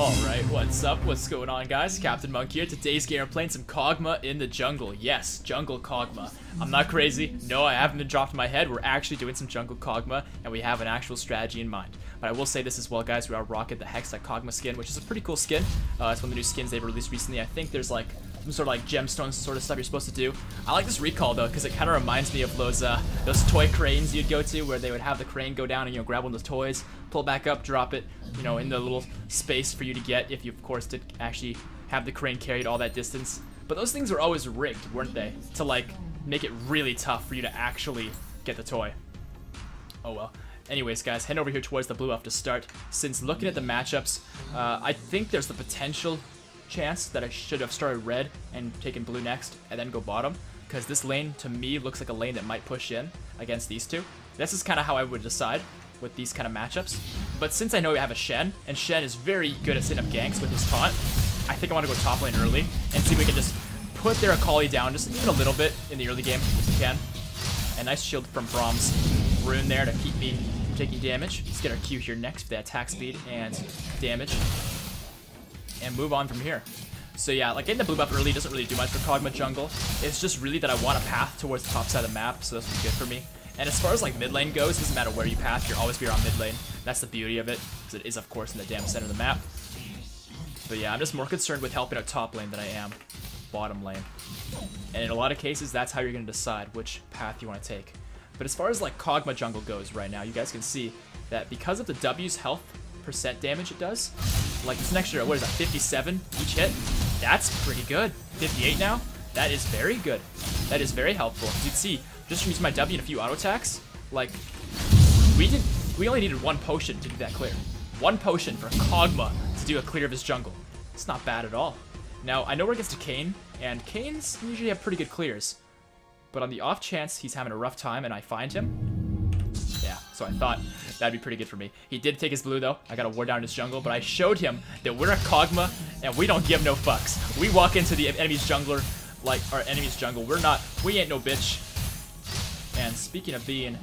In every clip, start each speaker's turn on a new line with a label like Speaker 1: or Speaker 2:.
Speaker 1: Alright, what's up? What's going on, guys? CaptainMonk here. Today's game, we're playing some Kog'Maw in the jungle. Yes, jungle Kog'Maw. I'm not crazy. No, I haven't been dropped in my head. We're actually doing some jungle Kog'Maw, and we have an actual strategy in mind. But I will say this as well, guys. We are rocking the Hextech Kog'Maw skin, which is a pretty cool skin. It's one of the new skins they've released recently. I think there's like some sort of like gemstones sort of stuff you're supposed to do. I like this recall though, because it kind of reminds me of those toy cranes you'd go to, where they would have the crane go down and, you know, grab one of those toys, pull back up, drop it, you know, in the little space for you to get, if you of course did actually have the crane carried all that distance. But those things were always rigged, weren't they, to like make it really tough for you to actually get the toy. Oh well. Anyways, guys, head over here towards the blue buff to start. Since looking at the matchups, I think there's the potential chance that I should have started red and taken blue next and then go bottom, because this lane to me looks like a lane that might push in against these two. This is kind of how I would decide with these kind of matchups. But since I know we have a Shen, and Shen is very good at setting up ganks with his taunt, I think I want to go top lane early and see if we can just put their Akali down just even a little bit in the early game if we can. And nice shield from Brahm's rune there to keep me from taking damage. Let's get our Q here next for the attack speed and damage, and move on from here. So yeah, like getting the blue buff early doesn't really do much for Kog'Maw jungle. It's just really that I want a path towards the top side of the map, so that's good for me. And as far as like mid lane goes, it doesn't matter where you path, you'll always be around mid lane. That's the beauty of it, because it is of course in the damn center of the map. But yeah, I'm just more concerned with helping out top lane than I am bottom lane. And in a lot of cases, that's how you're going to decide which path you want to take. But as far as like Kog'Maw jungle goes right now, you guys can see that because of the W's health percent damage it does, like this next year, what is that, 57 each hit? That's pretty good. 58 now? That is very good. That is very helpful. As you can see, just from using my W and a few auto attacks, like, we only needed one potion to do that clear. One potion for Kog'Maw to do a clear of his jungle. It's not bad at all. Now, I know we're against a Kayn, and Kayns usually have pretty good clears. But on the off chance he's having a rough time and I find him, yeah, so I thought that'd be pretty good for me. He did take his blue though. I got to ward down his jungle, but I showed him that we're a Kog'Maw and we don't give no fucks. We walk into the enemy's jungler like our enemy's jungle. We ain't no bitch. And speaking of being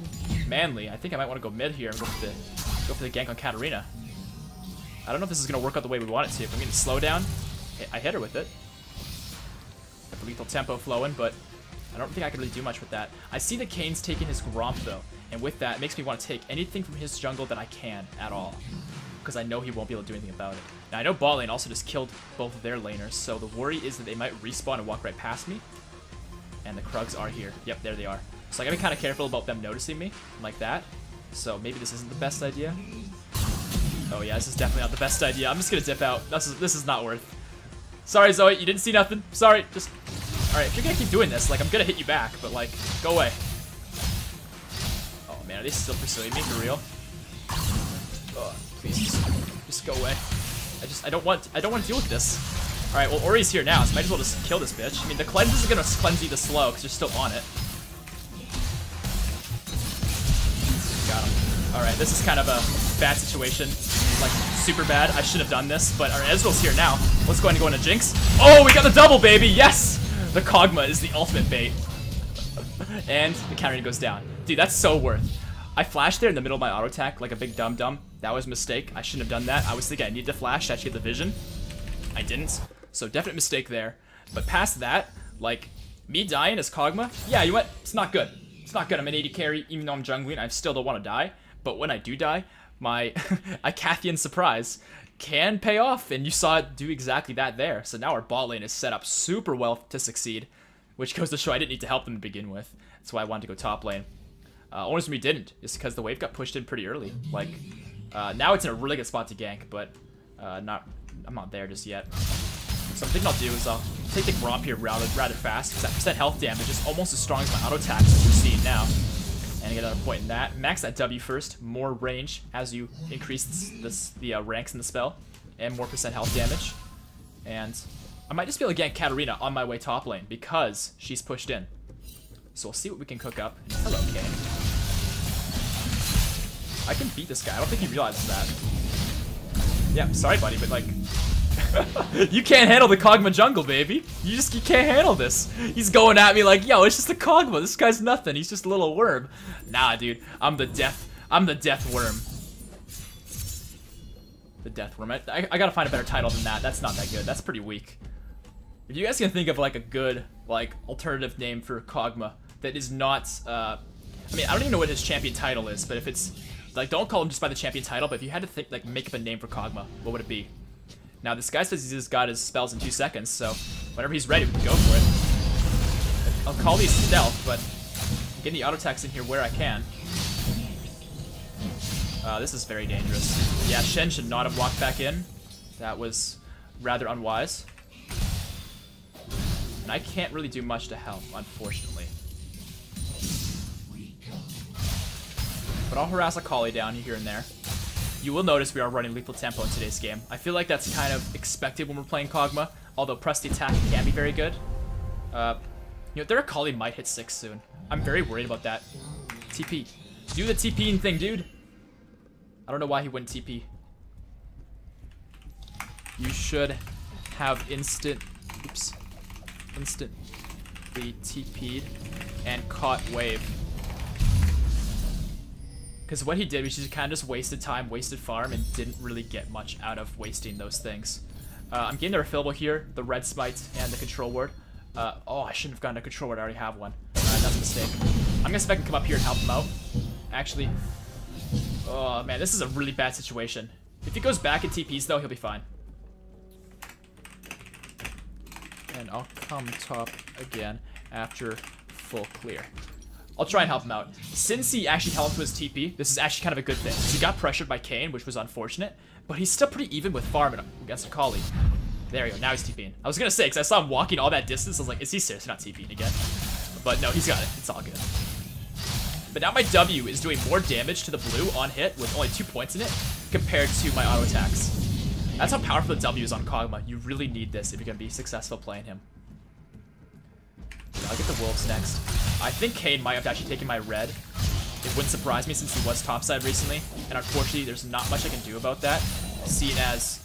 Speaker 1: manly, I think I might want to go mid here and go for the gank on Katarina. I don't know if this is gonna work out the way we want it to. If I'm gonna slow down, I hit her with it. Got the lethal tempo flowing, but I don't think I can really do much with that. I see the Kayn's taking his Gromp though, and with that, it makes me want to take anything from his jungle that I can at all, because I know he won't be able to do anything about it. Now I know bot lane also just killed both of their laners, so the worry is that they might respawn and walk right past me. And the Krugs are here. Yep, there they are. So I gotta be kind of careful about them noticing me like that. So maybe this isn't the best idea. Oh yeah, this is definitely not the best idea. I'm just gonna dip out. This is not worth. Sorry, Zoe, you didn't see nothing. Sorry, just. Alright, if you're gonna keep doing this, like, I'm gonna hit you back, but, like, go away. Oh, man, are they still pursuing me, for real? Oh, please, just go away. I don't want to deal with this. Alright, well, Ori's here now, so might as well just kill this bitch. I mean, the cleanse is gonna cleanse you the slow, because you're still on it. Got him. Alright, this is kind of a bad situation. Like, super bad. I should have done this, but our Ezreal's here now. Let's go ahead and go into Jinx. Oh, we got the double, baby! Yes! The Kog'Maw is the ultimate bait. And the Katarina goes down. Dude, that's so worth. I flashed there in the middle of my auto attack like a big dum-dum. That was a mistake. I shouldn't have done that. I was thinking I needed to flash to actually get the vision. I didn't. So definite mistake there. But past that, like, me dying as Kog'Maw, yeah, you know what? It's not good. It's not good. I'm an 80 carry, even though I'm jungling. I still don't want to die. But when I do die, my Icathian surprise can pay off, and you saw it do exactly that there. So now our bot lane is set up super well to succeed, which goes to show I didn't need to help them to begin with. That's why I wanted to go top lane. Only reason we didn't is because the wave got pushed in pretty early. Like, now it's in a really good spot to gank, but I'm not there just yet. So I'm thinking I'll do is I'll take the Gromp here rather fast, because that percent health damage is almost as strong as my auto attack, as you're seeing now. And get another point in that. Max that W first, more range as you increase the ranks in the spell, and more percent health damage. And I might just be able to gank Katarina on my way top lane because she's pushed in. So we'll see what we can cook up. Hello, Kayn. I can beat this guy. I don't think he realizes that. Yeah, sorry, buddy, but like, you can't handle the Kog'Maw jungle, baby. You can't handle this. He's going at me like, yo, it's just a Kog'Maw. This guy's nothing. He's just a little worm. Nah, dude. I'm the death worm. The Death Worm. I gotta find a better title than that. That's not that good. That's pretty weak. If you guys can think of like a good like alternative name for Kog'Maw that is not, I mean, I don't even know what his champion title is, but if it's like, don't call him just by the champion title. But if you had to think like make up a name for Kog'Maw, what would it be? Now this guy says he's just got his spells in 2 seconds, so whenever he's ready, we can go for it. I'll call these stealth, but I'm getting the auto attacks in here where I can. This is very dangerous. Yeah, Shen should not have walked back in. That was rather unwise. And I can't really do much to help, unfortunately. But I'll harass a collie down here and there. You will notice we are running lethal tempo in today's game. I feel like that's kind of expected when we're playing Kog'Maw, although press the attack can be very good. You know, their collie might hit 6 soon. I'm very worried about that. TP. Do the TPing thing, dude. I don't know why he wouldn't TP. You should have instantly TP'd and caught wave. Because what he did was he kind of just wasted time, wasted farm, and didn't really get much out of wasting those things. I'm getting the refillable here, the red smite, and the control ward. Oh, I shouldn't have gotten a control ward, I already have one. That's a mistake. I'm gonna see if I can come up here and help him out. Actually, oh man, this is a really bad situation. If he goes back and TPs though, he'll be fine. And I'll come top again after full clear. I'll try and help him out. Since he actually held to his TP, this is actually kind of a good thing. He got pressured by Kayn, which was unfortunate, but he's still pretty even with farming against a collie. There we go, now he's TPing. I was gonna say, because I saw him walking all that distance, I was like, is he seriously not TPing again? But no, he's got it. It's all good. But now my W is doing more damage to the blue on hit with only 2 points in it compared to my auto attacks. That's how powerful the W is on Kog'Maw. You really need this if you're gonna be successful playing him. I'll get the wolves next. I think Kayn might have actually taken my red. It wouldn't surprise me since he was topside recently, and unfortunately there's not much I can do about that, seeing as,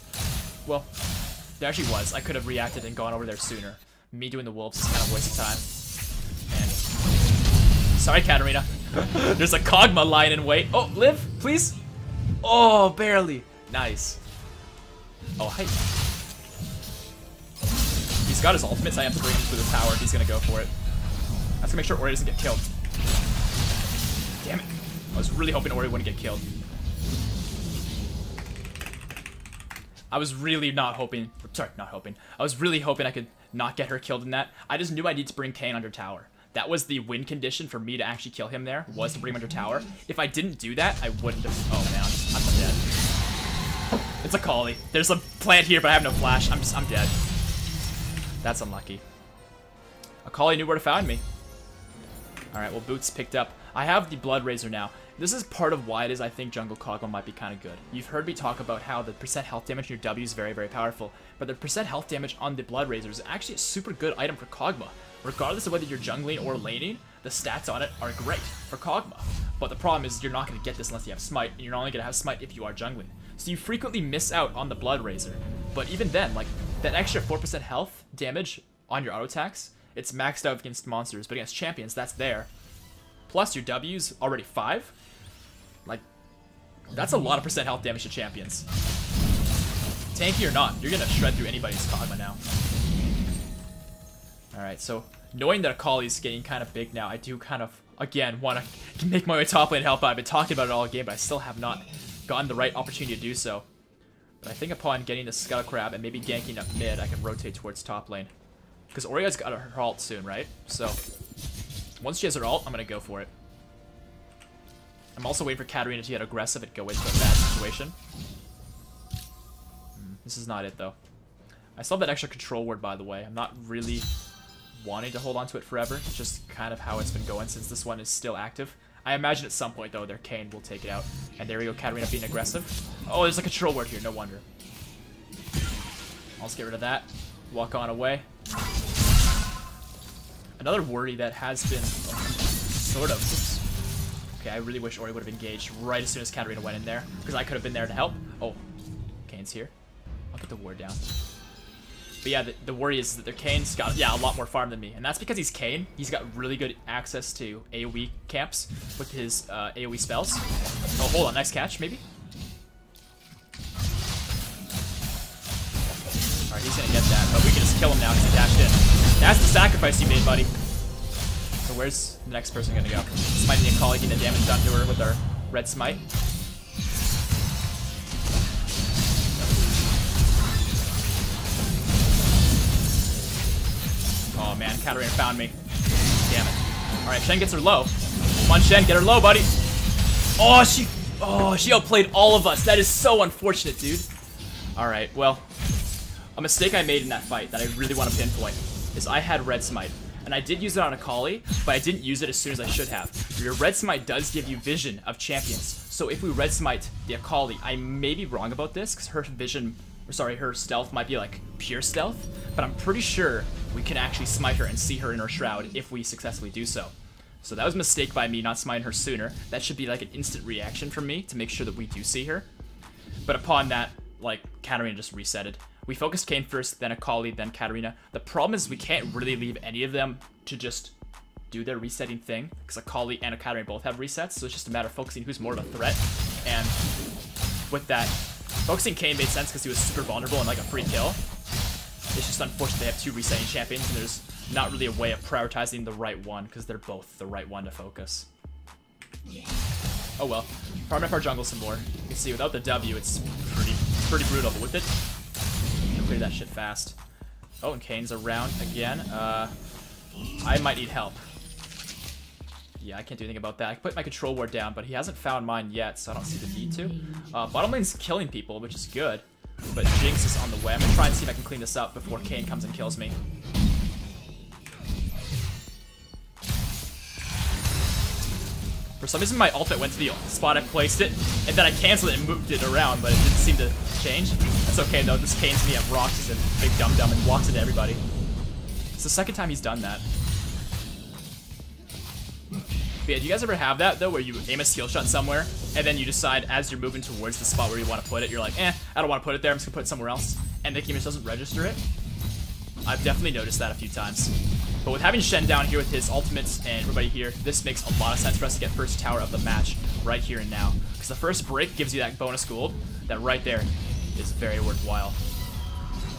Speaker 1: well, there actually was. I could have reacted and gone over there sooner. Me doing the wolves is kind of a waste of time. And sorry, Katarina. There's a Kog'Maw lying in wait. Oh, live, please. Oh, barely. Nice. Oh, hi. He's got his ultimate, so I have to bring him through the tower if he's gonna go for it. I have to make sure Ori doesn't get killed. Damn it. I was really hoping Ori wouldn't get killed. I was really not hoping, sorry, not hoping. I was really hoping I could not get her killed in that. I just knew I need to bring Kayn under tower. That was the win condition for me to actually kill him there, was to bring him under tower. If I didn't do that, I wouldn't have, oh man, I'm dead. It's a collie. There's a plant here, but I have no flash. I'm dead. That's unlucky. A collie knew where to find me. Alright, well, Boots picked up. I have the Blood Razor now. This is part of why it is I think Jungle Kog'Maw might be kind of good. You've heard me talk about how the percent health damage in your W is very, very powerful, but the percent health damage on the Blood Razor is actually a super good item for Kog'Maw. Regardless of whether you're jungling or laning, the stats on it are great for Kog'Maw. But the problem is you're not going to get this unless you have Smite, and you're only going to have Smite if you are jungling. So you frequently miss out on the Blood Razor. But even then, like, that extra 4% health damage on your auto attacks, it's maxed out against monsters, but against champions, that's there. Plus your W's already 5. Like, that's a lot of percent health damage to champions. Tanky or not, you're gonna shred through anybody's Kog'Maw now. Alright, so knowing that a collie's getting kind of big now, I do kind of, again, want to make my way top lane and help out. I've been talking about it all game, but I still have not gotten the right opportunity to do so. But I think upon getting the Scuttle Crab and maybe ganking up mid, I can rotate towards top lane. Because Oria's got her ult soon, right? So, once she has her ult, I'm going to go for it. I'm also waiting for Katarina to get aggressive and go into a bad situation. This is not it, though. I still have that extra control ward, by the way. I'm not really wanting to hold on to it forever. It's just kind of how it's been going since this one is still active. I imagine at some point, though, their Kayn will take it out. And there we go, Katarina being aggressive. Oh, there's a control ward here, no wonder. I'll just get rid of that. Walk on away. Another worry that has been sort of... Oops. Okay, I really wish Ori would have engaged right as soon as Katarina went in there, because I could have been there to help. Oh, Kayn's here. I'll get the ward down. But yeah, the worry is that their Kayn's got, yeah, a lot more farm than me. And that's because he's Kayn. He's got really good access to AoE camps with his AoE spells. Oh, hold on. Nice catch, maybe? Alright, he's gonna get that, but we can just kill him now because he dashed in. That's the sacrifice you made, buddy. So where's the next person gonna go? Smiting the Akali, getting the damage done to her with our red smite. Oh man, Katarina found me. Damn it. Alright, Shen gets her low. Come on, Shen, get her low, buddy. Oh, she outplayed all of us. That is so unfortunate, dude. Alright, well, a mistake I made in that fight that I really want to pinpoint is I had red smite. And I did use it on Akali, but I didn't use it as soon as I should have. Your red smite does give you vision of champions. So if we red smite the Akali, I may be wrong about this, because her vision, or sorry, her stealth might be like pure stealth, but I'm pretty sure we can actually smite her and see her in her shroud if we successfully do so. So that was a mistake by me not smiting her sooner. That should be like an instant reaction from me to make sure that we do see her. But upon that, like, Katarina just resetted. We focused Kayn first, then Akali, then Katarina. The problem is we can't really leave any of them to just do their resetting thing, because Akali and Katarina both have resets, so it's just a matter of focusing who's more of a threat. And with that, focusing Kayn made sense because he was super vulnerable and like a free kill. It's just unfortunate they have two resetting champions, and there's not really a way of prioritizing the right one, because they're both the right one to focus. Oh well. Farm up our jungle some more. You can see without the W, it's pretty brutal, but with it, you can clear that shit fast. Oh, and Kayn's around again. I might need help. Yeah, I can't do anything about that. I can put my control ward down, but he hasn't found mine yet, so I don't see the need to. Bottom lane's killing people, which is good. But Jinx is on the way. I'm gonna try and see if I can clean this up before Kayn comes and kills me. For some reason, my ultimate went to the spot I placed it, and then I canceled it and moved it around, but it didn't seem to change. That's okay, though. This Kayn's me at rocks is a big dum-dum and walks into everybody. It's the second time he's done that. But yeah, do you guys ever have that, though, where you aim a skill shot somewhere, and then you decide as you're moving towards the spot where you want to put it, you're like, I don't want to put it there, I'm just going to put it somewhere else, and the game just doesn't register it? I've definitely noticed that a few times. But with having Shen down here with his ultimates and everybody here, this makes a lot of sense for us to get first tower of the match right here and now. Because the first break gives you that bonus gold, that right there is very worthwhile.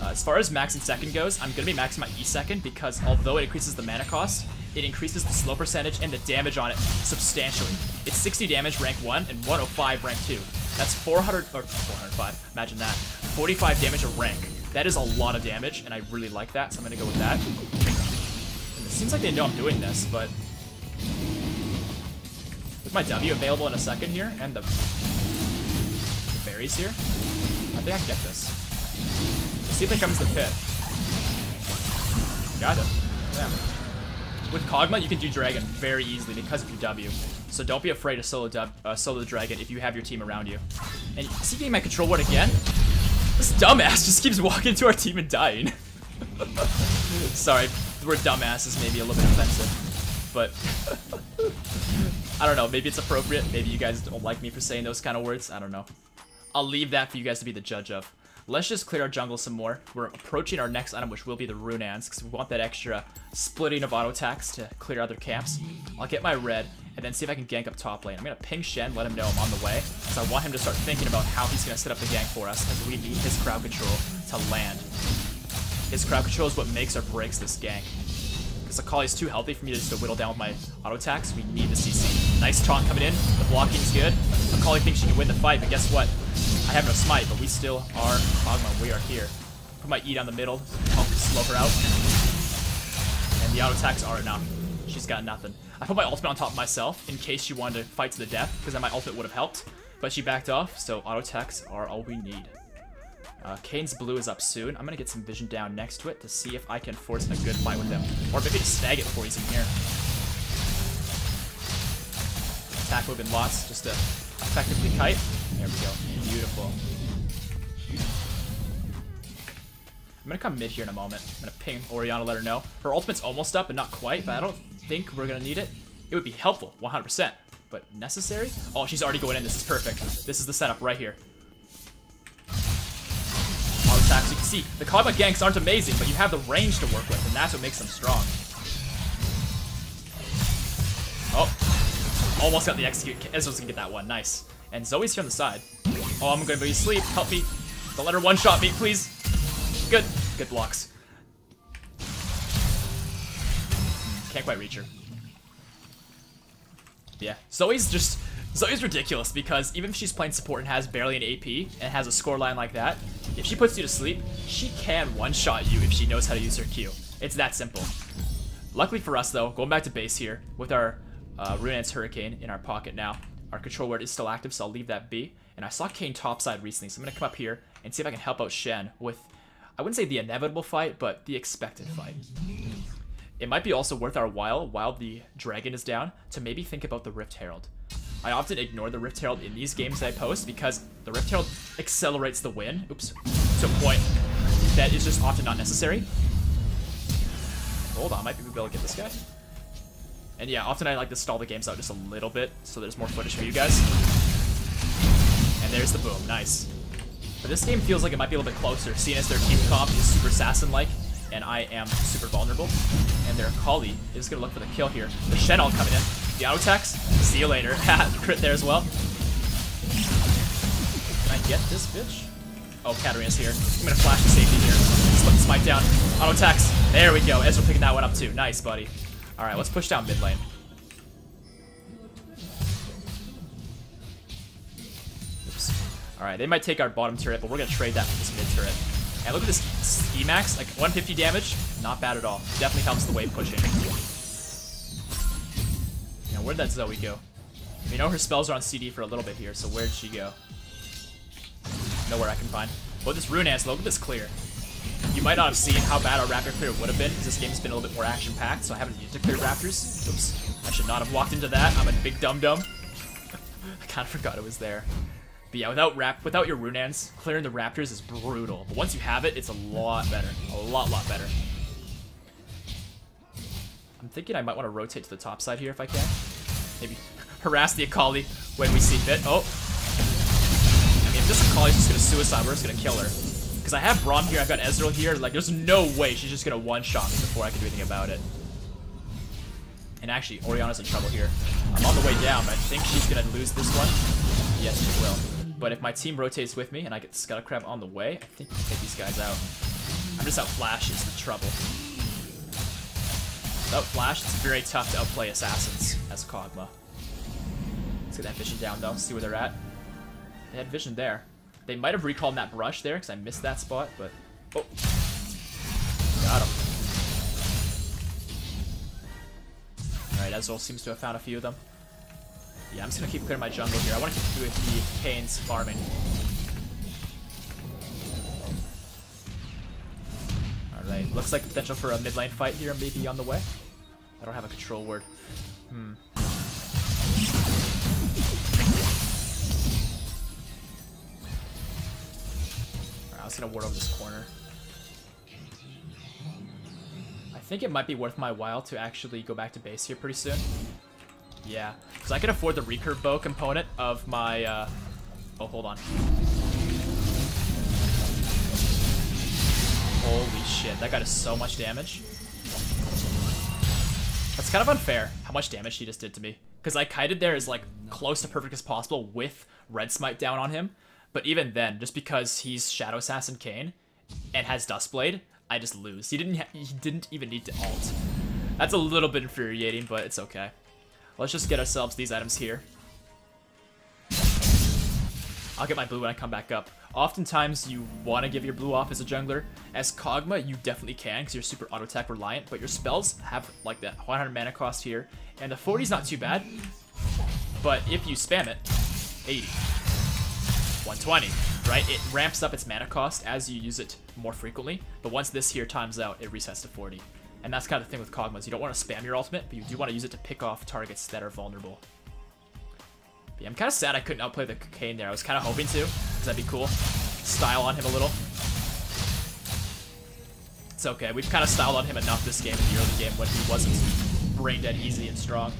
Speaker 1: As far as max and second goes, I'm going to be maxing my E second because although it increases the mana cost, it increases the slow percentage and the damage on it substantially. It's 60 damage rank 1 and 105 rank 2. That's 405, imagine that. 45 damage a rank. That is a lot of damage, and I really like that, so I'm going to go with that. And it seems like they know I'm doing this, but with my W available in a second here, and the berries here, I think I can get this. Let's see if they come to the pit. Got it. Yeah. With Kog'Maw, you can do Dragon very easily because of your W. So don't be afraid to solo the Dragon if you have your team around you. And see, getting my control ward again? This dumbass just keeps walking into our team and dying. Sorry, the word dumbass is maybe a little bit offensive, but I don't know, maybe it's appropriate. Maybe you guys don't like me for saying those kind of words. I don't know. I'll leave that for you guys to be the judge of. Let's just clear our jungle some more. We're approaching our next item, which will be the Runans, because we want that extra splitting of auto attacks to clear other camps. I'll get my red, and then see if I can gank up top lane. I'm going to ping Shen, let him know I'm on the way, because I want him to start thinking about how he's going to set up the gank for us, as we need his crowd control to land. His crowd control is what makes or breaks this gank. Because Akali's too healthy for me to just whittle down with my auto attacks. We need the CC. Nice taunt coming in. The blocking's good. Akali thinks she can win the fight, but guess what? I have no smite, but we still are Kog'Maw. We are here. Put my E down the middle, help slow her out. And the auto attacks are enough. She's got nothing. I put my ultimate on top of myself in case she wanted to fight to the death, because then my ultimate would have helped. But she backed off, so auto attacks are all we need. Kayn's blue is up soon. I'm going to get some vision down next to it to see if I can force a good fight with him. Or maybe just snag it before he's in here. Attack moving lots just to effectively kite. There we go. Beautiful. I'm going to come mid here in a moment. I'm going to ping Orianna, let her know. Her ultimate's almost up, but not quite, but I don't think we're going to need it. It would be helpful, 100%. But necessary? Oh, she's already going in. This is perfect. This is the setup right here. Auto attacks. You can see, the Kog'Maw ganks aren't amazing, but you have the range to work with, and that's what makes them strong. Oh. Almost got the execute. Ezra's going to get that one. Nice. And Zoe's here on the side. Oh, I'm going to be asleep. Help me. Don't let her one-shot me, please. Good. Good blocks. Can't quite reach her. Yeah, Zoe's ridiculous because even if she's playing support and has barely an AP and has a scoreline like that, if she puts you to sleep, she can one-shot you if she knows how to use her Q. It's that simple. Luckily for us though, going back to base here with our Runeance Hurricane in our pocket now, our control word is still active, so I'll leave that be. And I saw Kayn topside recently, so I'm gonna come up here and see if I can help out Shen with, I wouldn't say the inevitable fight, but the expected fight. It might be also worth our while the dragon is down, to maybe think about the Rift Herald. I often ignore the Rift Herald in these games that I post because the Rift Herald accelerates the win, oops, to a point that is just often not necessary. Hold on, might be able to get this guy. And yeah, often I like to stall the games out just a little bit so there's more footage for you guys. And there's the boom, nice. But this game feels like it might be a little bit closer, seeing as their team comp is super assassin-like, and I am super vulnerable. And their Kali is going to look for the kill here. The Shen all coming in. The auto attacks. See you later. Crit there as well. Can I get this bitch? Oh, Katarina's here. I'm going to flash to safety here. Split the smite down. Auto attacks. There we go. Ezreal picking that one up too. Nice, buddy. Alright, let's push down mid lane. Oops. Alright, they might take our bottom turret, but we're going to trade that for this mid turret. And look at this Emax, like 150 damage, not bad at all. Definitely helps the wave pushing. Now, where'd that Zoe go? We know her spells are on CD for a little bit here, so where'd she go? Nowhere I can find. But this Runeance, look at this clear. You might not have seen how bad our Raptor clear would have been, because this game's been a little bit more action-packed, so I haven't needed to clear Raptors. Oops, I should not have walked into that. I'm a big dum-dum. I kind of forgot it was there. But yeah, without your Runeance, clearing the Raptors is brutal. But once you have it, it's a lot better. A lot better. I'm thinking I might want to rotate to the top side here if I can. Maybe harass the Akali when we see fit. Oh. I mean, if this Akali's just going to suicide, we're just going to kill her. Because I have Braum here, I've got Ezreal here. Like, there's no way she's just going to one-shot me before I can do anything about it. And actually, Orianna's in trouble here. I'm on the way down, but I think she's going to lose this one. Yes, she will. But if my team rotates with me and I get the Scuttle Crab on the way, I think we can take these guys out. I'm just out Flash is the trouble. Without Flash, it's very tough to outplay Assassins as Kog'Maw. Let's get that vision down though, see where they're at. They had vision there. They might have recalled that brush there because I missed that spot, but... Oh. Got him. Alright, Ezreal seems to have found a few of them. Yeah, I'm just gonna keep clearing my jungle here. I want to keep doing the Kayn's farming. Alright, looks like potential for a mid lane fight here maybe on the way. I don't have a control word. Alright, I was gonna ward over this corner. I think it might be worth my while to actually go back to base here pretty soon. Yeah, because I can afford the recurve bow component of my, oh, hold on. Holy shit, that guy does so much damage. That's kind of unfair, how much damage he just did to me. Because I kited there as, like, close to perfect as possible with Red Smite down on him. But even then, just because he's Shadow Assassin Kayn and has Duskblade, I just lose. He didn't even need to ult. That's a little bit infuriating, but it's okay. Let's just get ourselves these items here. I'll get my blue when I come back up. Oftentimes, you want to give your blue off as a jungler. As Kog'Maw, you definitely can, because you're super auto-attack reliant, but your spells have, like, that 100 mana cost here, and the 40's not too bad, but if you spam it, 80, 120, right? It ramps up its mana cost as you use it more frequently, but once this here times out, it resets to 40. And that's kind of the thing with Kog'Maw, is you don't want to spam your ultimate, but you do want to use it to pick off targets that are vulnerable. But yeah, I'm kind of sad I couldn't outplay the Kayn there. I was kind of hoping to, because that'd be cool. Style on him a little. It's okay. We've kind of styled on him enough this game in the early game when he wasn't brain dead easy and strong.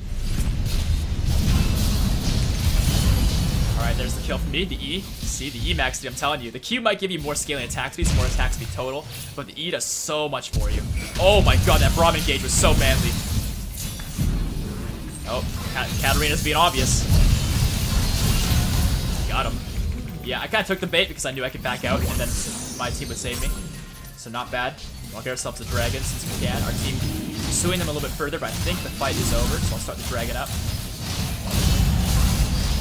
Speaker 1: Alright, there's the kill from me. The E. See, the E maxed it, I'm telling you. The Q might give you more scaling attack speed, more attack speed total, but the E does so much for you. Oh my god, that Braum engage was so manly. Oh, Katarina's being obvious. Got him. Yeah, I kind of took the bait because I knew I could back out and then my team would save me. So not bad. We'll get ourselves a dragon since we can. Our team pursuing them a little bit further, but I think the fight is over, so I'll start the dragon up.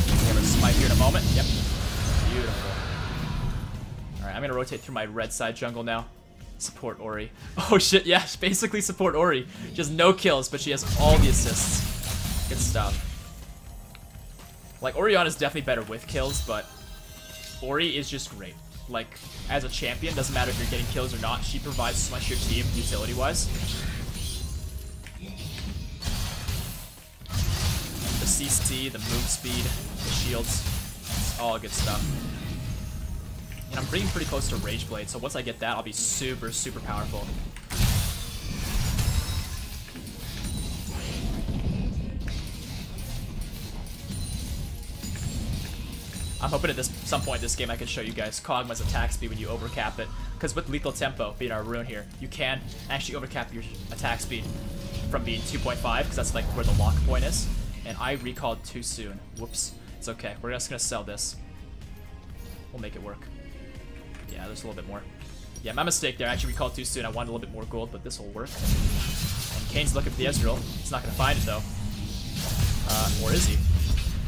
Speaker 1: Give her a smite here in a moment. Yep. Beautiful. Alright, I'm gonna rotate through my red side jungle now. Support Ori. Oh shit, yeah, basically support Ori. She has no kills, but she has all the assists. Good stuff. Like, Orianna's definitely better with kills, but Ori is just great. Like, as a champion, doesn't matter if you're getting kills or not, she provides so much to your team, utility-wise. The CC, the move speed, the shields, it's all good stuff. And I'm bringing pretty close to Rage Blade, so once I get that, I'll be super, super powerful. I'm hoping at some point this game I can show you guys Kog'Maw's attack speed when you overcap it. Because with Lethal Tempo being our rune here, you can actually overcap your attack speed from being 2.5, because that's like where the lock point is. And I recalled too soon. Whoops. It's okay. We're just going to sell this. We'll make it work. Yeah, there's a little bit more. Yeah, my mistake there. I actually recalled too soon. I wanted a little bit more gold, but this will work. And Kane's looking for the Ezreal. He's not going to find it, though. Or is he?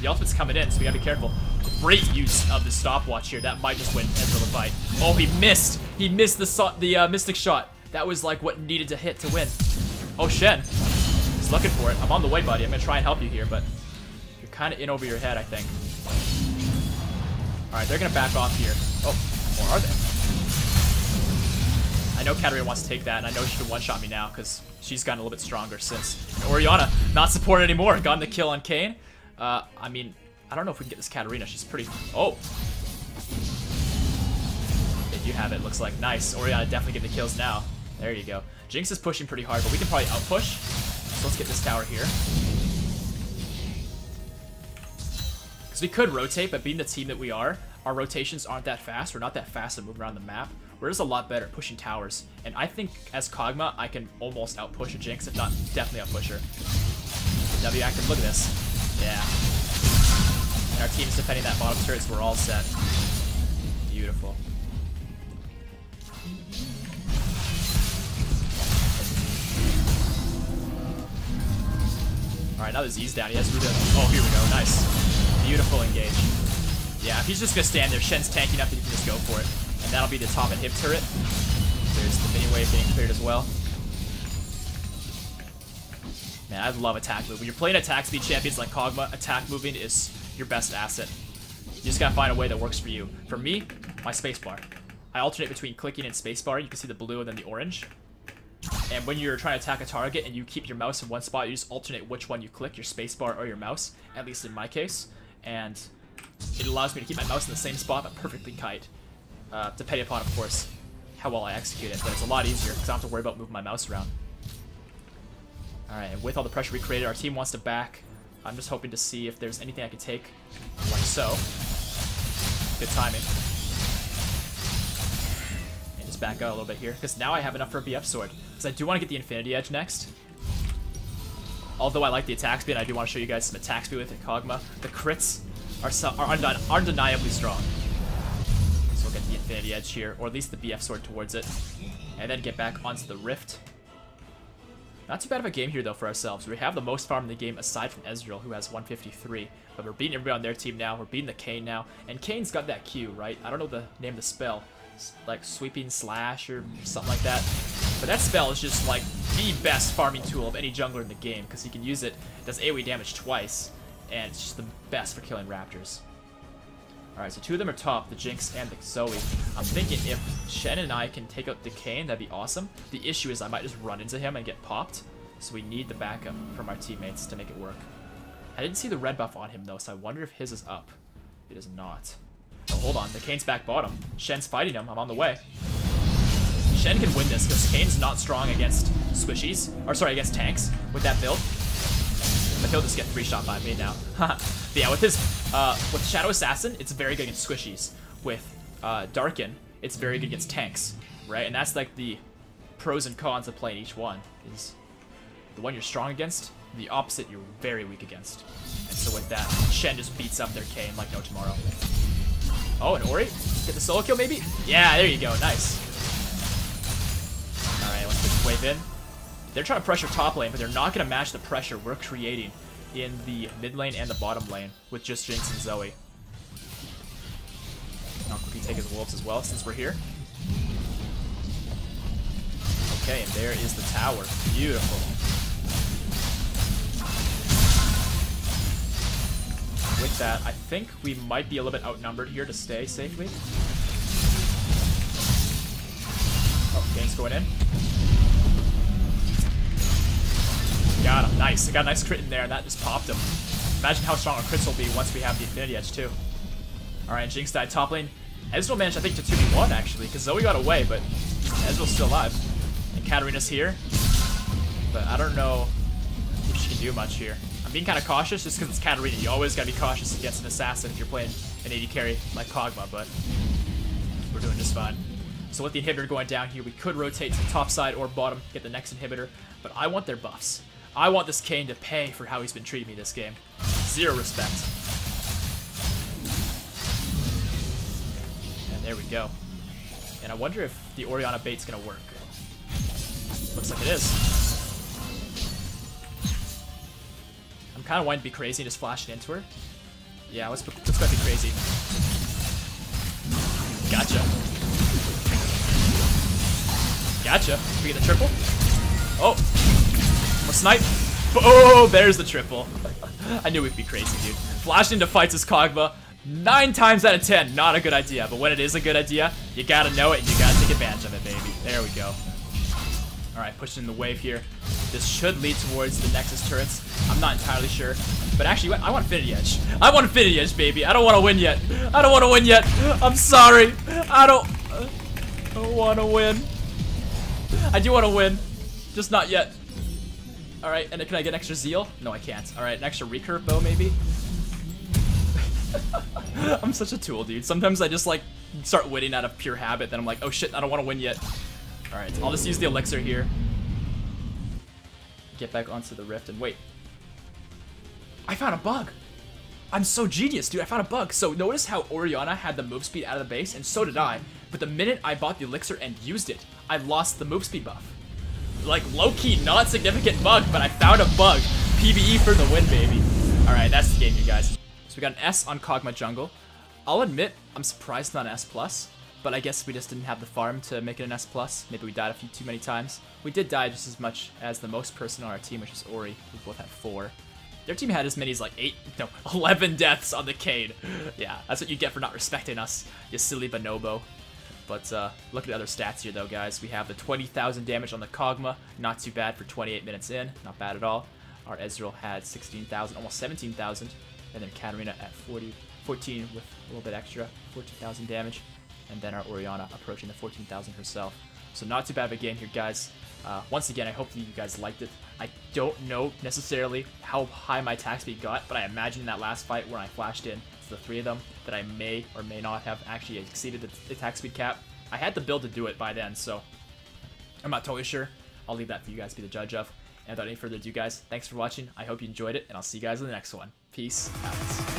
Speaker 1: The ultimate's coming in, so we gotta be careful. Great use of the stopwatch here. That might just win Ezreal the fight. Oh, he missed! He missed the Mystic shot. That was like what needed to hit to win. Oh, Shen. He's looking for it. I'm on the way, buddy. I'm gonna try and help you here, but you're kind of in over your head, I think. Alright, they're gonna back off here. Oh, or are they? I know Katarina wants to take that, and I know she can one-shot me now, because she's gotten a little bit stronger since. And Orianna, not supported anymore. Gotten the kill on Kayn. I mean, I don't know if we can get this Katarina. She's pretty... Oh! If you have it, looks like. Nice. Orianna definitely getting the kills now. There you go. Jinx is pushing pretty hard, but we can probably outpush. So let's get this tower here. Because we could rotate, but being the team that we are, our rotations aren't that fast. We're not that fast at moving around the map. We're just a lot better at pushing towers. And I think, as Kog'Maw, I can almost outpush a Jinx, if not definitely outpush her. W active, look at this. Yeah. And our team's defending that bottom turret, so we're all set. Beautiful. Alright, now the Z's down. He has Ruda. Oh, here we go. Nice. Beautiful engage. Yeah, if he's just gonna stand there, Shen's tanking up, then he can just go for it. And that'll be the top and hip turret. There's the mini wave being cleared as well. Man, I love attack move. When you're playing attack speed champions like Kog'Maw, attack moving is your best asset. You just gotta find a way that works for you. For me, my spacebar. I alternate between clicking and spacebar. You can see the blue and then the orange. And when you're trying to attack a target and you keep your mouse in one spot, you just alternate which one you click, your spacebar or your mouse, at least in my case. And it allows me to keep my mouse in the same spot, but perfectly kite. Depending upon, of course, how well I execute it. But it's a lot easier because I don't have to worry about moving my mouse around. Alright, and with all the pressure we created, our team wants to back. I'm just hoping to see if there's anything I can take, like so. Good timing. And just back out a little bit here, because now I have enough for a BF sword. Because I do want to get the Infinity Edge next. Although I like the attack speed, I do want to show you guys some attack speed with Kog'Maw. The crits are undeniably strong. So we'll get the Infinity Edge here, or at least the BF sword towards it. And then get back onto the Rift. Not too bad of a game here, though, for ourselves. We have the most farm in the game, aside from Ezreal, who has 153. But we're beating everybody on their team now. We're beating the Kayn now. And Kayn's got that Q, right? I don't know the name of the spell. It's like Sweeping Slash or something like that. But that spell is just, like, the best farming tool of any jungler in the game. Because he can use it, does AoE damage twice. And it's just the best for killing Raptors. Alright, so two of them are top, the Jinx and the Zoe. I'm thinking if Shen and I can take out the Kayn, that'd be awesome. The issue is I might just run into him and get popped. So we need the backup from our teammates to make it work. I didn't see the red buff on him though, so I wonder if his is up. It is not. Oh, hold on, the Kayn's back bottom. Shen's fighting him, I'm on the way. Shen can win this because Kayn's not strong against squishies, or sorry, against tanks with that build. But he'll just get 3-shot by me now. But yeah, with his with Shadow Assassin, it's very good against squishies. With Darken, it's very good against tanks, right? And that's like the pros and cons of playing each one. Is the one you're strong against, the opposite you're very weak against. And so with that, Shen just beats up their Kayn like no tomorrow. Oh, and Ori? Get the solo kill maybe? Yeah, there you go, nice. Wave in. They're trying to pressure top lane, but they're not going to match the pressure we're creating in the mid lane and the bottom lane with just Jinx and Zoe. I'll quickly take his wolves as well since we're here. Okay, and there is the tower. Beautiful. With that, I think we might be a little bit outnumbered here to stay safely. Oh, Gang's going in. Got him. Nice. I got a nice crit in there, and that just popped him. Imagine how strong our crits will be once we have the Infinity Edge, too. Alright, Jinx died top lane. Ezreal managed, I think, to 2v1, actually, because Zoe got away, but Ezreal's still alive. And Katarina's here. But I don't know if she can do much here. I'm being kind of cautious just because it's Katarina. You always got to be cautious against an assassin if you're playing an AD carry like Kog'Maw, but we're doing just fine. So with the inhibitor going down here, we could rotate to the top side or bottom, get the next inhibitor, but I want their buffs. I want this Kayn to pay for how he's been treating me this game. Zero respect. And there we go. And I wonder if the Orianna bait's gonna work. Looks like it is. I'm kind of wanting to be crazy and just flash it into her. Yeah, let's go be crazy. Gotcha. Gotcha. We get the triple. Oh. More snipe. Oh, there's the triple. I knew we'd be crazy, dude. Flashing into fights as Kog'Maw. 9 times out of 10, not a good idea. But when it is a good idea, you gotta know it and you gotta take advantage of it, baby. There we go. Alright, pushing in the wave here. This should lead towards the Nexus turrets. I'm not entirely sure. But actually, I want Infinity Edge. I want Infinity Edge, baby. I don't want to win yet. I don't want to win yet. I'm sorry. I don't want to win. I do want to win. Just not yet. Alright, and can I get an extra Zeal? No, I can't. Alright, an extra recurve bow, maybe? I'm such a tool, dude. Sometimes I just, like, start winning out of pure habit. Then I'm like, oh shit, I don't want to win yet. Alright, I'll just use the elixir here. Get back onto the rift and wait. I found a bug. I'm so genius, dude. I found a bug. So notice how Orianna had the move speed out of the base, and so did I. But the minute I bought the elixir and used it, I lost the move speed buff. Like, low-key, not significant bug, but I found a bug. PvE for the win, baby. Alright, that's the game, you guys. So we got an S on Kog'Maw Jungle. I'll admit, I'm surprised it's not an S+, but I guess we just didn't have the farm to make it an S+. Maybe we died a few too many times. We did die just as much as the most person on our team, which is Ori. We both had 4. Their team had as many as like 11 deaths on the Kayn. Yeah, that's what you get for not respecting us, you silly bonobo. But look at the other stats here, though, guys. We have the 20,000 damage on the Kog'Maw. Not too bad for 28 minutes in. Not bad at all. Our Ezreal had 16,000, almost 17,000. And then Katarina at 14 with a little bit extra, 14,000 damage. And then our Orianna approaching the 14,000 herself. So not too bad of a game here, guys. Once again, I hope that you guys liked it. I don't know necessarily how high my attack speed got, but I imagine in that last fight where I flashed in to the 3 of them that I may or may not have actually exceeded the attack speed cap. I had the build to do it by then, so I'm not totally sure. I'll leave that for you guys to be the judge of. And without any further ado, guys, thanks for watching. I hope you enjoyed it, and I'll see you guys in the next one. Peace out.